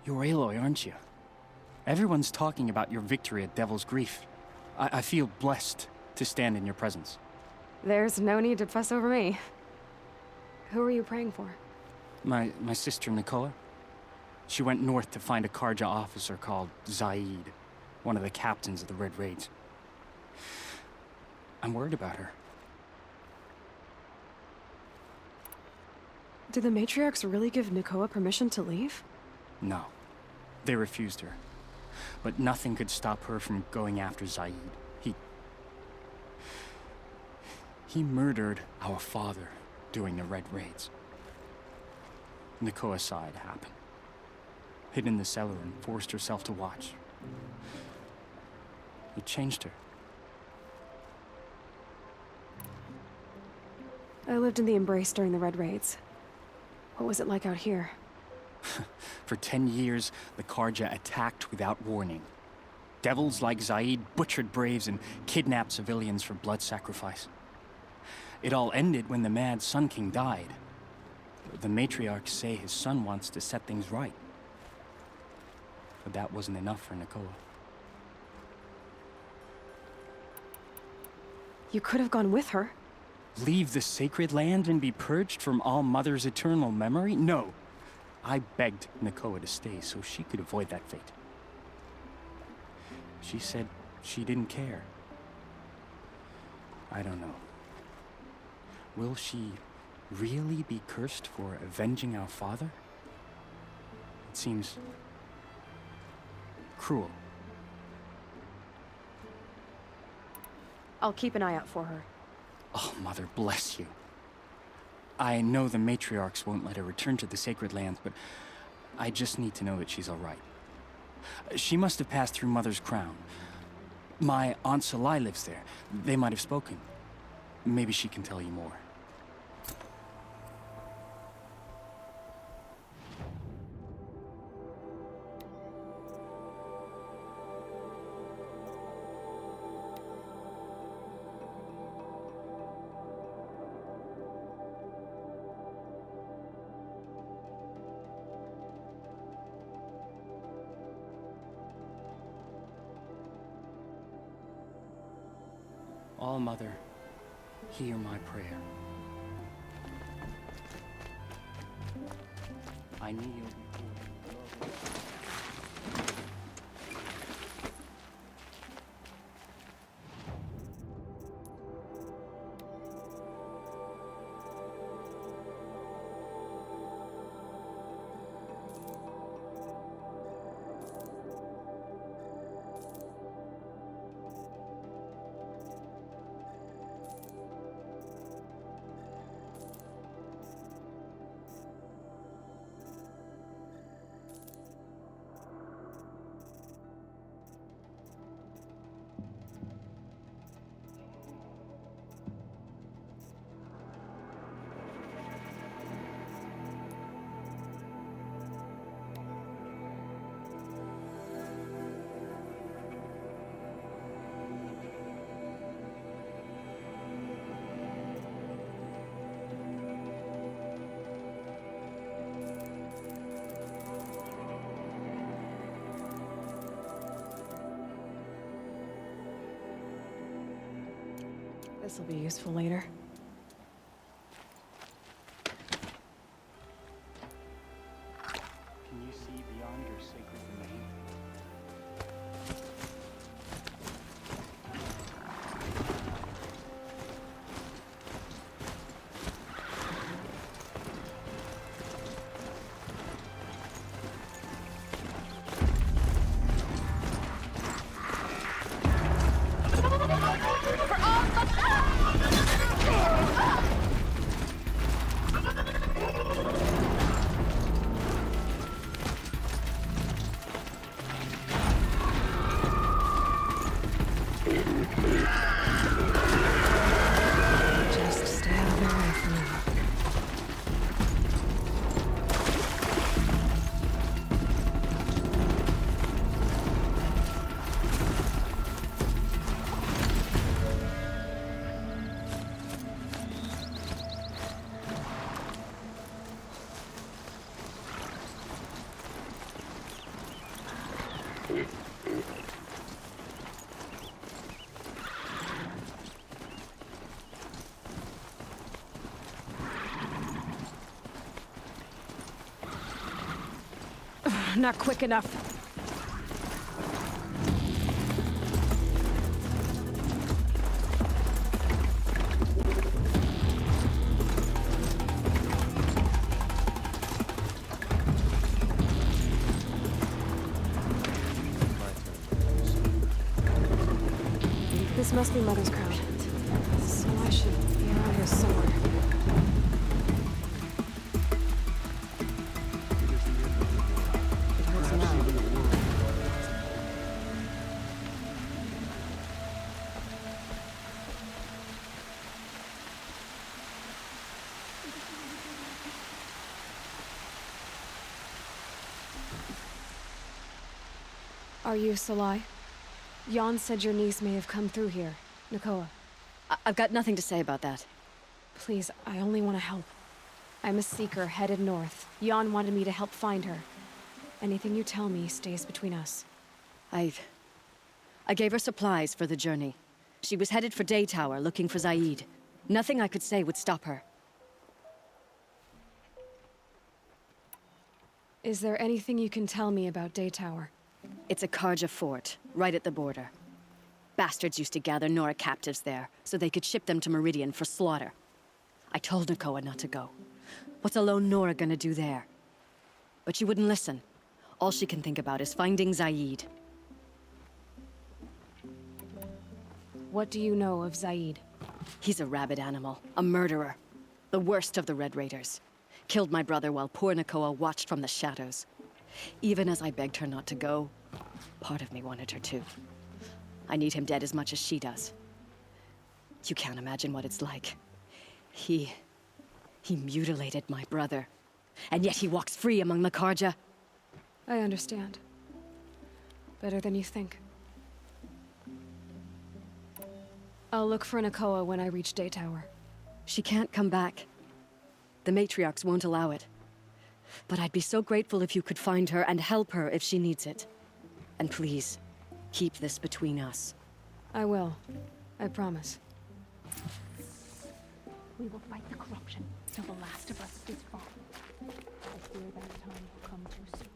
You're Aloy, aren't you? Everyone's talking about your victory at Devil's Grief. I feel blessed to stand in your presence. There's no need to fuss over me. Who are you praying for? My sister Nakoa. She went north to find a Karja officer called Zaid, one of the captains of the Red Raids. I'm worried about her. Did the matriarchs really give Nakoa permission to leave? No. They refused her. But nothing could stop her from going after Zaid. He murdered our father during the Red Raids. Nakoa saw it happen. Hid in the cellar and forced herself to watch. It changed her. I lived in the Embrace during the Red Raids. What was it like out here? For 10 years, the Karja attacked without warning. Devils like Zaid butchered braves and kidnapped civilians for blood sacrifice. It all ended when the mad Sun King died. The matriarchs say his son wants to set things right. But that wasn't enough for Nakoa. You could have gone with her. Leave the sacred land and be purged from All Mother's eternal memory? No. I begged Nakoa to stay so she could avoid that fate. She said she didn't care. I don't know. Will she really be cursed for avenging our father? It seems cruel. I'll keep an eye out for her. Oh, Mother bless you. I know the matriarchs won't let her return to the sacred lands, but I just need to know that she's all right. She must have passed through Mother's crown. My Aunt Salai lives there. They might have spoken. Maybe she can tell you more. All-Mother, hear my prayer. I kneel before you. This will be useful later. Can you see beyond your sacred domain? For all the Not quick enough. This must be Mother's crowd. So I should be around here somewhere. It hurts now. Are you Salai? Jan said your niece may have come through here. Nakoa. I've got nothing to say about that. Please, I only want to help. I'm a seeker headed north. Jan wanted me to help find her. Anything you tell me stays between us. I gave her supplies for the journey. She was headed for Day Tower, looking for Zaid. Nothing I could say would stop her. Is there anything you can tell me about Day Tower? It's a Karja fort, right at the border. Bastards used to gather Nora captives there, so they could ship them to Meridian for slaughter. I told Nakoa not to go. What's a lone Nora gonna do there? But she wouldn't listen. All she can think about is finding Zaid. What do you know of Zaid? He's a rabid animal, a murderer. The worst of the Red Raiders. Killed my brother while poor Nakoa watched from the shadows. Even as I begged her not to go, part of me wanted her to. I need him dead as much as she does. You can't imagine what it's like. He mutilated my brother. And yet he walks free among the Karja. I understand. Better than you think. I'll look for Nakoa when I reach Day Tower. She can't come back. The matriarchs won't allow it. But I'd be so grateful if you could find her and help her if she needs it. And please, keep this between us. I will. I promise. We will fight the corruption till the last of us is fallen. I fear that time will come too soon.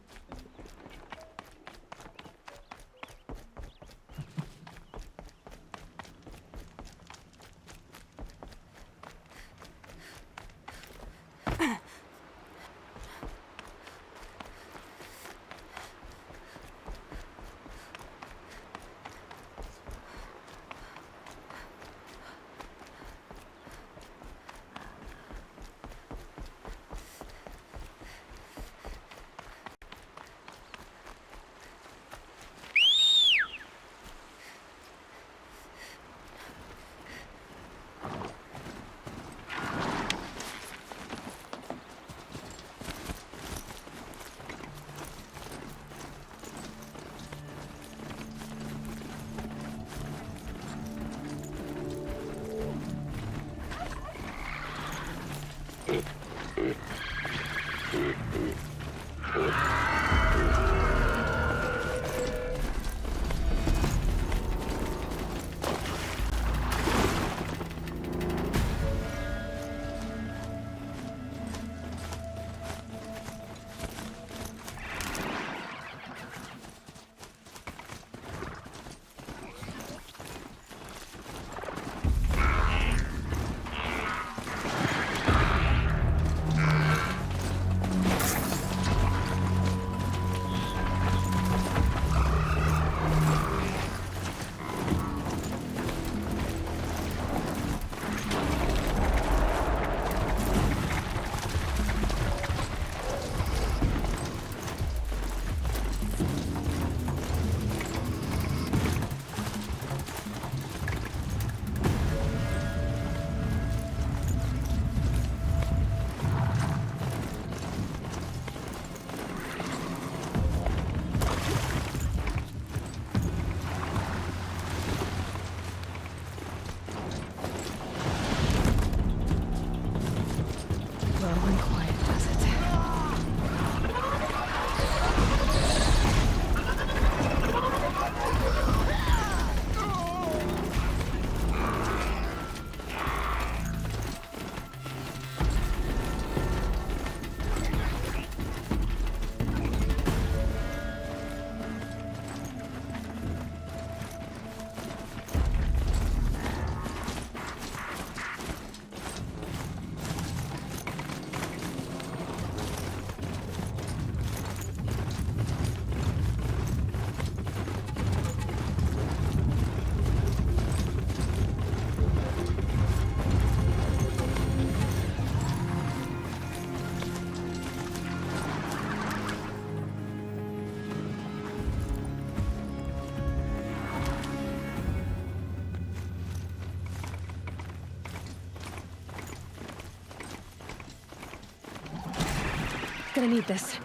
Gonna need this.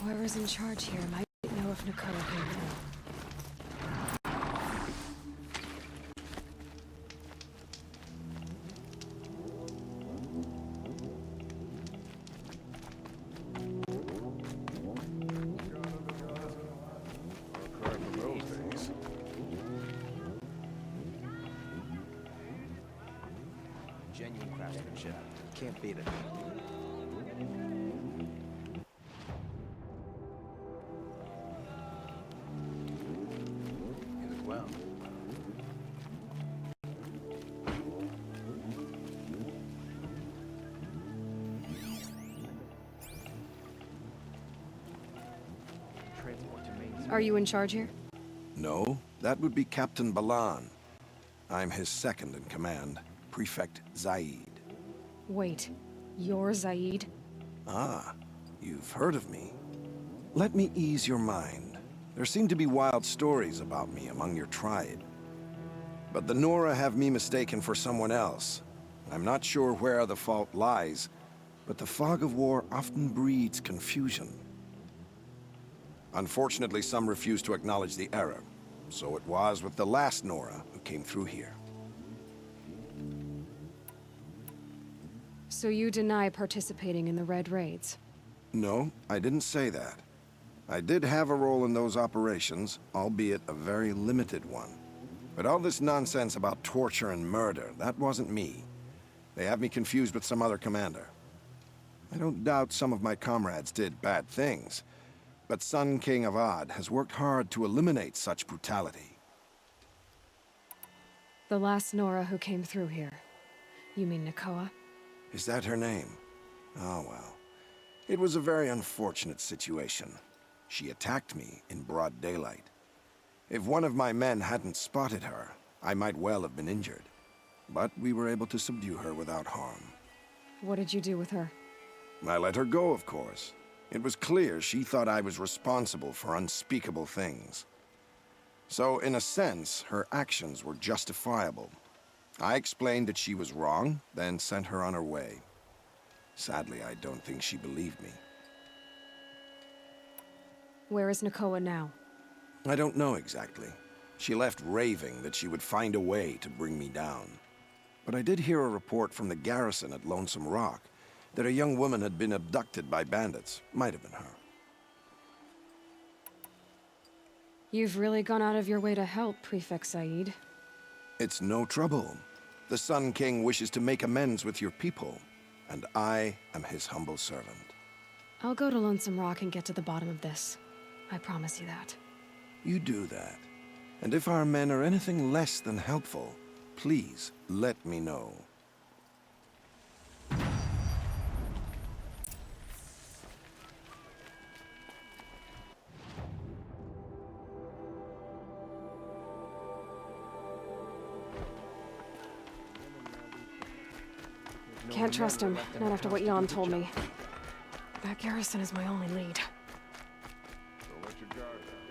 Whoever's in charge here might know if Nakoa came through. Genuine craftsmanship. Can't beat it. Well. Are you in charge here? No, that would be Captain Balan. I'm his second in command, Prefect Zaid. Wait, you're Zaid? Ah, you've heard of me. Let me ease your mind. There seem to be wild stories about me among your tribe. But the Nora have me mistaken for someone else. I'm not sure where the fault lies, but the fog of war often breeds confusion. Unfortunately, some refuse to acknowledge the error. So it was with the last Nora who came through here. So you deny participating in the Red Raids? No, I didn't say that. I did have a role in those operations, albeit a very limited one. But all this nonsense about torture and murder, that wasn't me. They have me confused with some other commander. I don't doubt some of my comrades did bad things, but Sun King Avad has worked hard to eliminate such brutality. The last Nora who came through here. You mean Nakoa? Is that her name? Oh well. It was a very unfortunate situation. She attacked me in broad daylight. If one of my men hadn't spotted her, I might well have been injured. But we were able to subdue her without harm. What did you do with her? I let her go, of course. It was clear she thought I was responsible for unspeakable things. So, in a sense, her actions were justifiable. I explained that she was wrong, then sent her on her way. Sadly, I don't think she believed me. Where is Nakoa now? I don't know exactly. She left raving that she would find a way to bring me down. But I did hear a report from the garrison at Lonesome Rock that a young woman had been abducted by bandits. Might have been her. You've really gone out of your way to help, Prefect Zaid. It's no trouble. The Sun King wishes to make amends with your people, and I am his humble servant. I'll go to Lonesome Rock and get to the bottom of this. I promise you that. You do that. And if our men are anything less than helpful, please let me know. Can't trust him, not after what Jan told me. That garrison is my only lead. Don't let your guard down.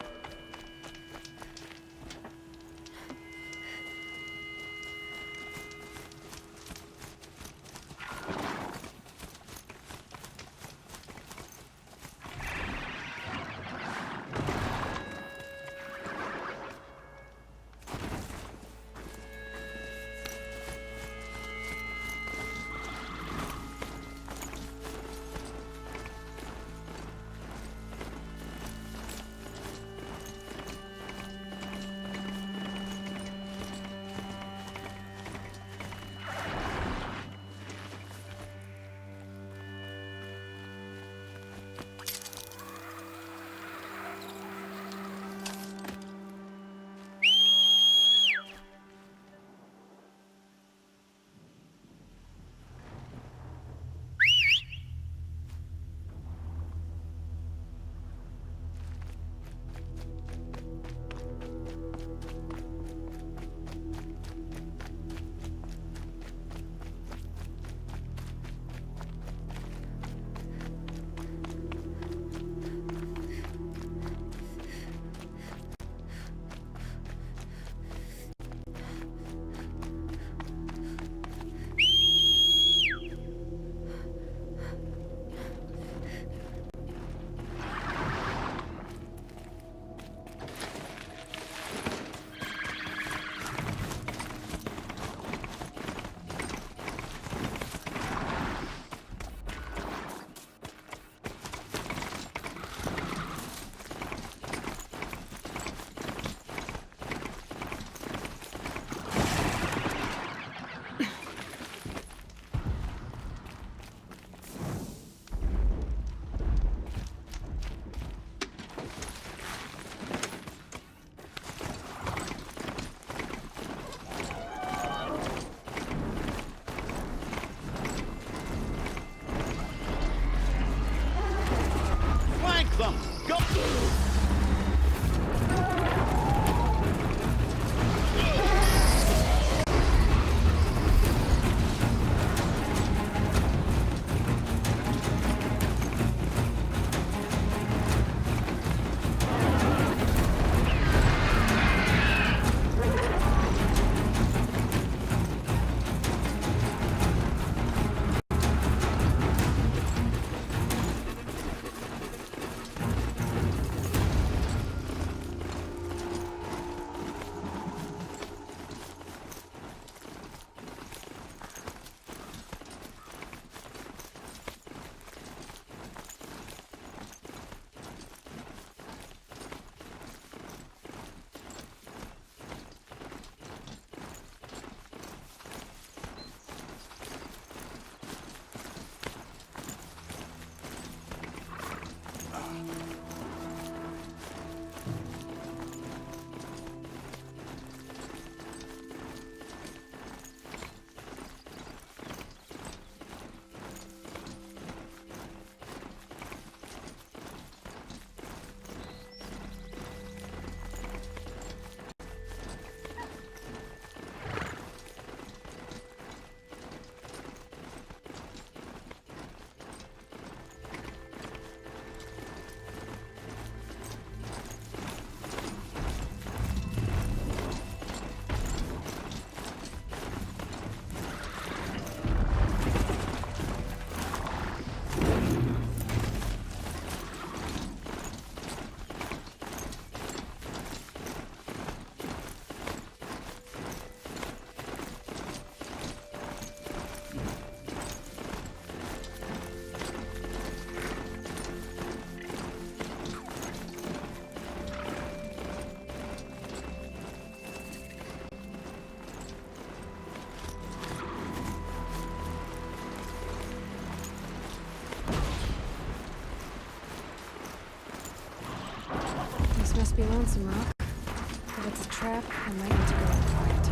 Must be lonesome, Rock. If it's a trap, I might need to go out quiet.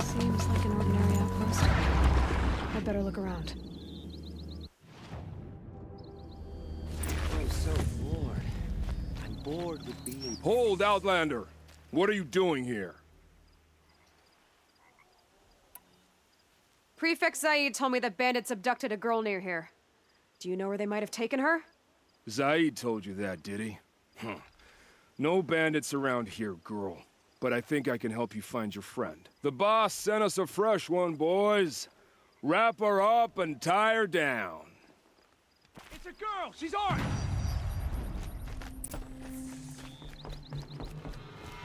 Seems like an ordinary outpost. I'd better look around. I'm so bored. I'm bored with being... Hold, Outlander! What are you doing here? Prefect Zaid told me that bandits abducted a girl near here. Do you know where they might have taken her? Zaid told you that, did he? Huh. No bandits around here, girl. But I think I can help you find your friend. The boss sent us a fresh one, boys. Wrap her up and tie her down. It's a girl! She's ours!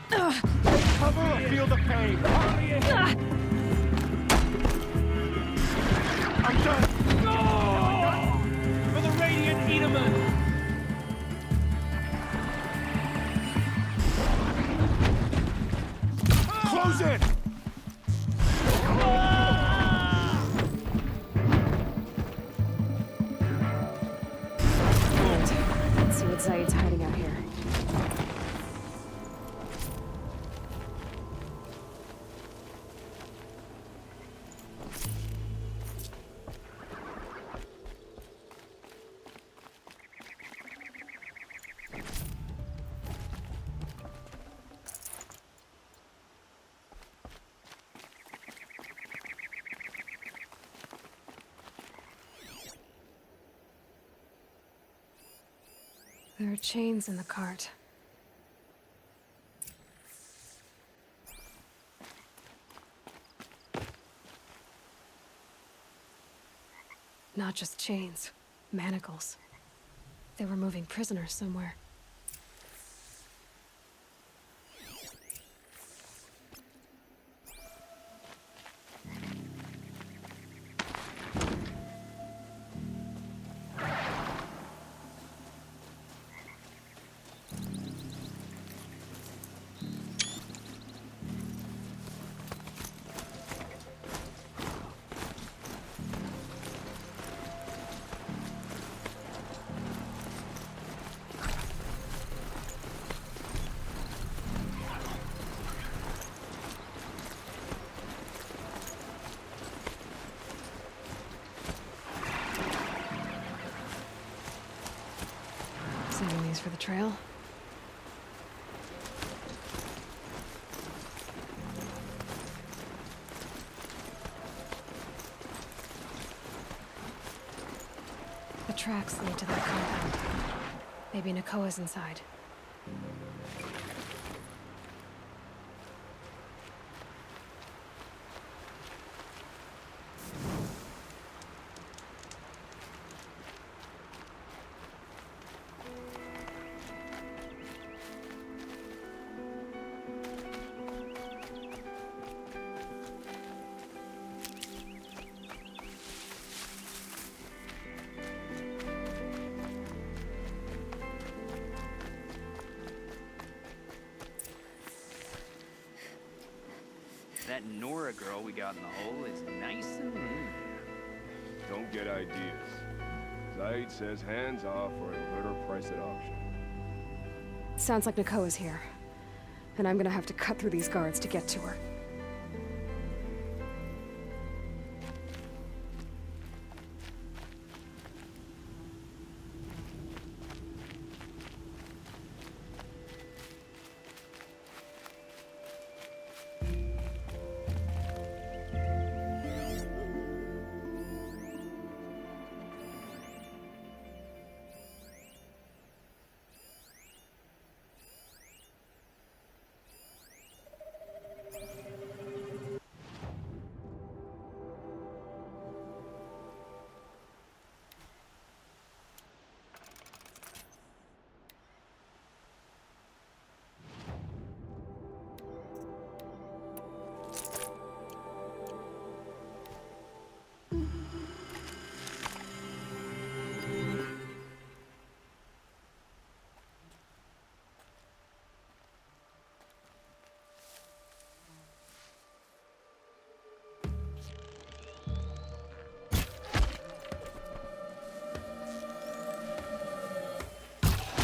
Cover or feel the pain! Hurry in! I'm done! No! For the Radiant Edaman! Close in! Let's see what Zaid's hiding out here. There are chains in the cart. Not just chains, manacles. They were moving prisoners somewhere. Saving these for the trail. The tracks lead to that compound. Maybe Nakoa's inside. That Nora girl we got in the hole is nice and new. Don't get ideas. Zaid says hands off or he'll hurt her price at auction. Sounds like Nakoa's here. And I'm gonna have to cut through these guards to get to her.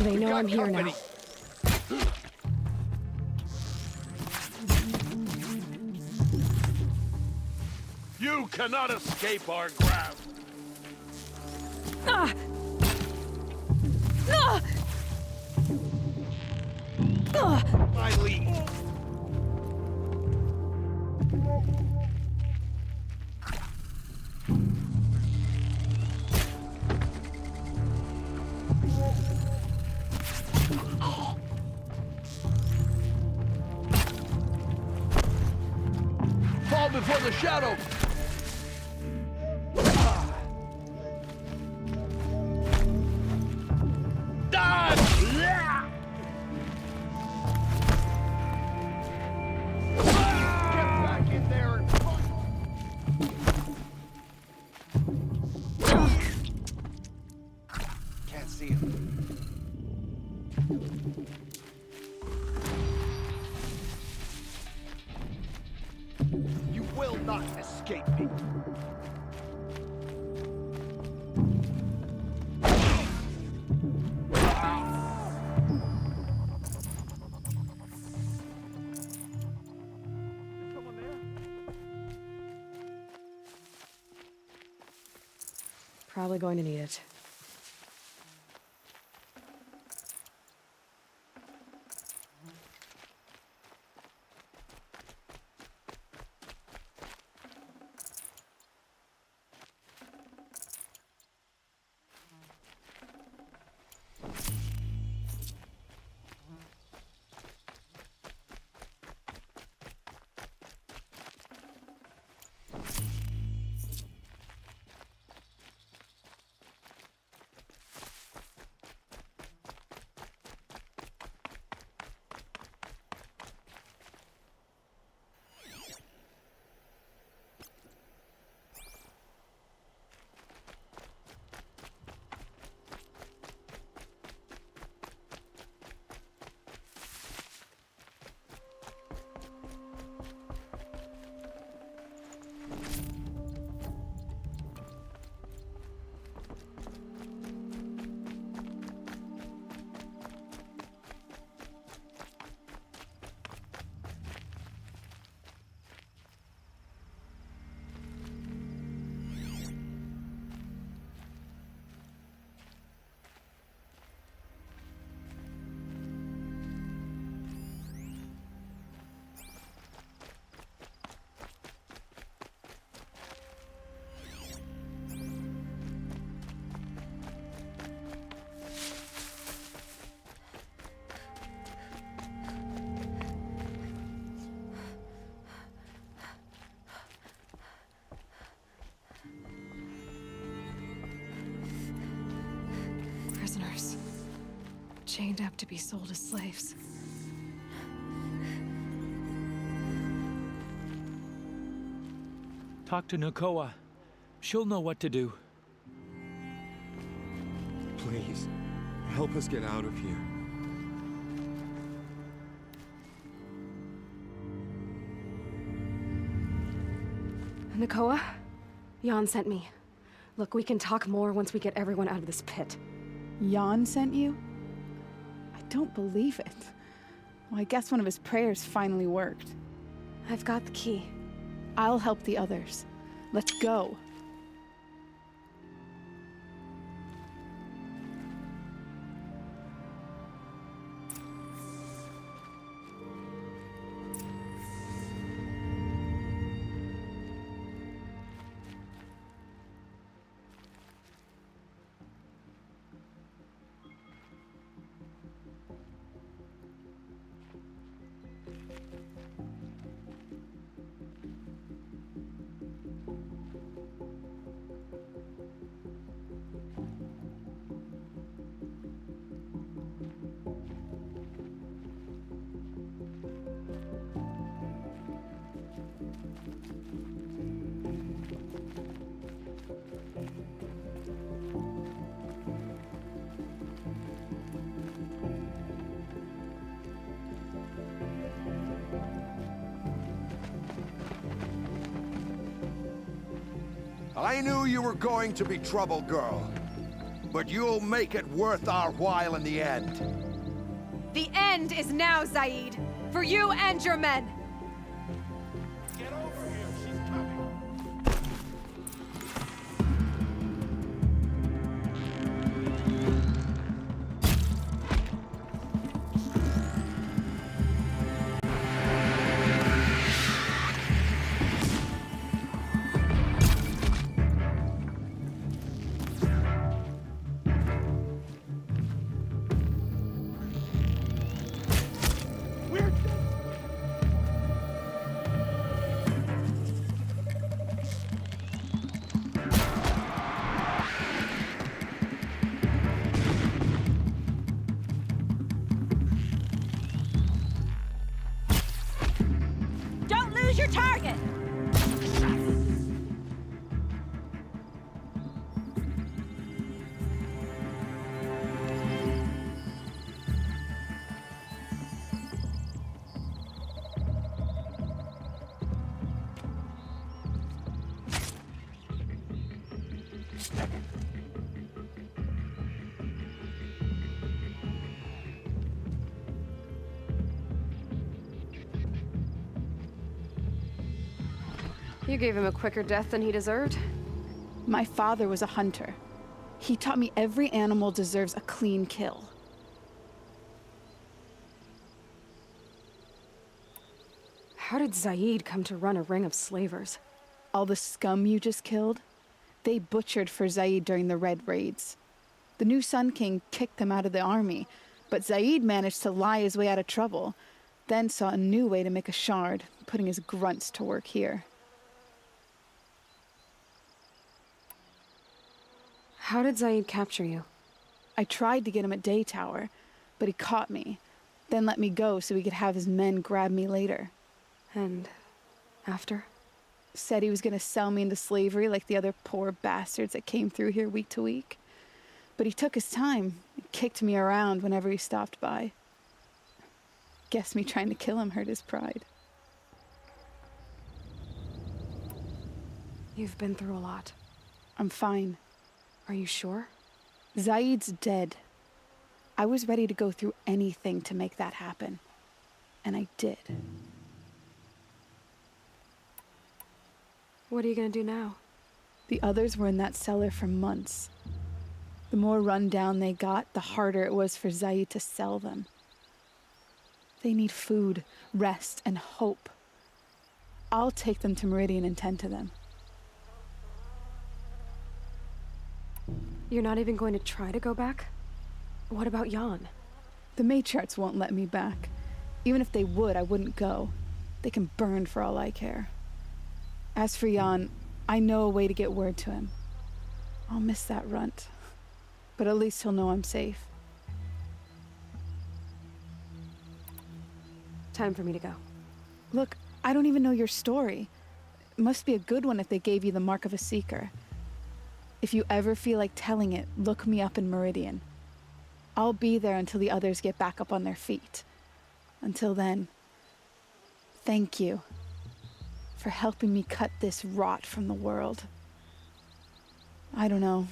They know I'm here now. You cannot escape our grasp! Ah! Ah! Ah! My lead! Fall before the shadow! Can't see him. You will not escape me. Probably going to need it. Prisoners. Chained up to be sold as slaves. Talk to Nakoa. She'll know what to do. Please, help us get out of here. Nakoa? Jan sent me. Look, we can talk more once we get everyone out of this pit. Jan sent you? I don't believe it. Well, I guess one of his prayers finally worked. I've got the key. I'll help the others. Let's go. I knew you were going to be trouble, girl. but you'll make it worth our while in the end. The end is now, Zaid. For you and your men. Get over here, she's coming. Don't lose your target! You gave him a quicker death than he deserved. My father was a hunter. He taught me every animal deserves a clean kill. How did Zaid come to run a ring of slavers? All the scum you just killed, they butchered for Zaid during the Red Raids. The new Sun King kicked them out of the army, but Zaid managed to lie his way out of trouble, then saw a new way to make a shard, putting his grunts to work here. How did Zaid capture you? I tried to get him at Day Tower, but he caught me, then let me go so he could have his men grab me later. And after? Said he was going to sell me into slavery like the other poor bastards that came through here week to week. But he took his time and kicked me around whenever he stopped by. Guess me trying to kill him hurt his pride. You've been through a lot. I'm fine. Are you sure? Zaid's dead. I was ready to go through anything to make that happen. And I did. What are you gonna do now? The others were in that cellar for months. The more run down they got, the harder it was for Zaid to sell them. They need food, rest, and hope. I'll take them to Meridian and tend to them. You're not even going to try to go back? What about Jan? The matriarchs won't let me back. Even if they would, I wouldn't go. They can burn for all I care. As for Jan, I know a way to get word to him. I'll miss that runt. But at least he'll know I'm safe. Time for me to go. Look, I don't even know your story. It must be a good one if they gave you the mark of a seeker. If you ever feel like telling it, look me up in Meridian. I'll be there until the others get back up on their feet. Until then, thank you for helping me cut this rot from the world. I don't know.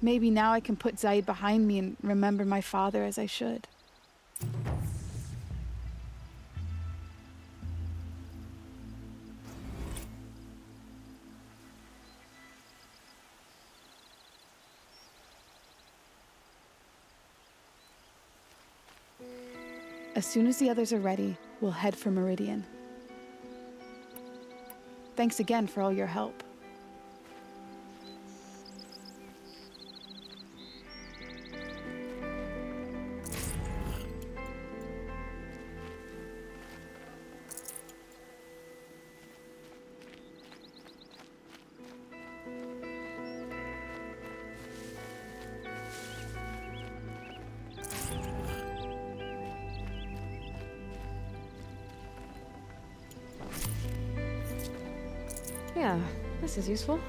Maybe now I can put Zaid behind me and remember my father as I should. As soon as the others are ready, we'll head for Meridian. Thanks again for all your help. Yeah, this is useful.